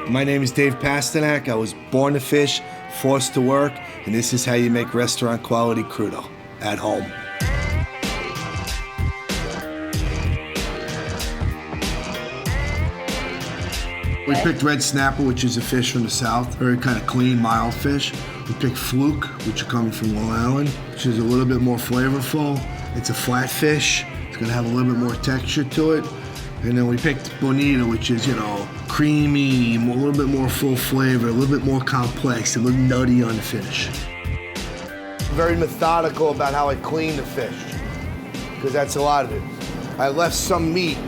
My name is Dave Pasternack. I was born to fish, forced to work, and this is how you make restaurant quality crudo at home. We picked red snapper, which is a fish from the south, very kind of clean, mild fish. We picked fluke, which are coming from Long Island, which is a little bit more flavorful. It's a flat fish. It's gonna have a little bit more texture to it. And then we picked bonita, which is, creamy, a little bit more full flavor, a little bit more complex, a little nutty on the finish. Very methodical about how I clean the fish, because that's a lot of it. I left some meat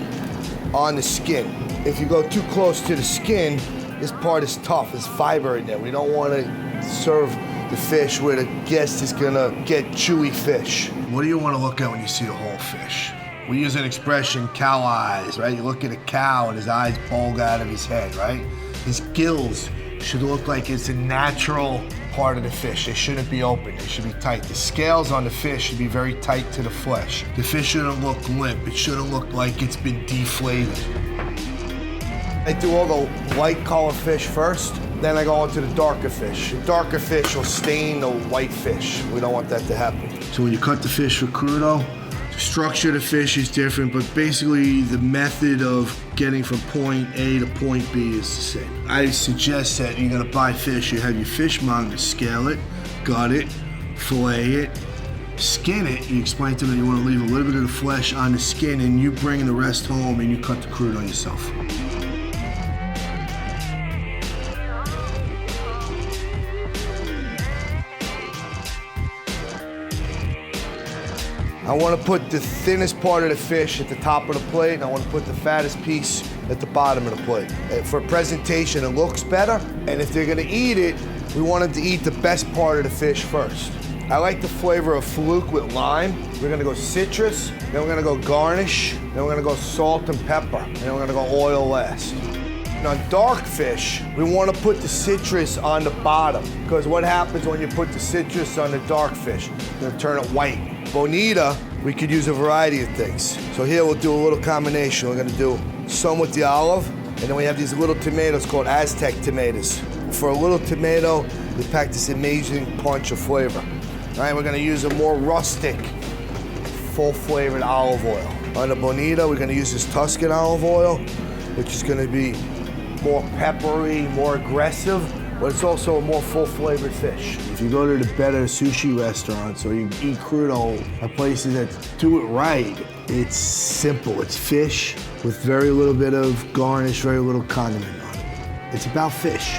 on the skin. If you go too close to the skin, this part is tough, there's fiber in there. We don't want to serve the fish where the guest is gonna get chewy fish. What do you want to look at when you see a whole fish? We use an expression, cow eyes, right? You look at a cow and his eyes bulge out of his head, right? His gills should look like it's a natural part of the fish. They shouldn't be open, they should be tight. The scales on the fish should be very tight to the flesh. The fish shouldn't look limp. It shouldn't look like it's been deflated. I do all the light color fish first, then I go into the darker fish. The darker fish will stain the white fish. We don't want that to happen. So when you cut the fish for crudo, the structure of the fish is different, but basically the method of getting from point A to point B is the same. I suggest that you're gonna buy fish, you have your fishmonger scale it, gut it, fillet it, skin it. You explain to them you wanna leave a little bit of the flesh on the skin, and you bring the rest home and you cut the crudo yourself. I want to put the thinnest part of the fish at the top of the plate, and I want to put the fattest piece at the bottom of the plate. For presentation, it looks better, and if they're going to eat it, we want them to eat the best part of the fish first. I like the flavor of fluke with lime. We're going to go citrus, then we're going to go garnish, then we're going to go salt and pepper, and then we're going to go oil last. And on dark fish, we want to put the citrus on the bottom, because what happens when you put the citrus on the dark fish? It's going to turn it white. Bonita, we could use a variety of things. So here we'll do a little combination. We're gonna do some with the olive, and then we have these little tomatoes called Aztec tomatoes. For a little tomato, we pack this amazing punch of flavor. All right, we're gonna use a more rustic, full-flavored olive oil. On the bonita, we're gonna use this Tuscan olive oil, which is gonna be more peppery, more aggressive, but it's also a more full-flavored fish. If you go to the better sushi restaurants or you eat crudo at places that do it right, it's simple. It's fish with very little bit of garnish, very little condiment on it. It's about fish.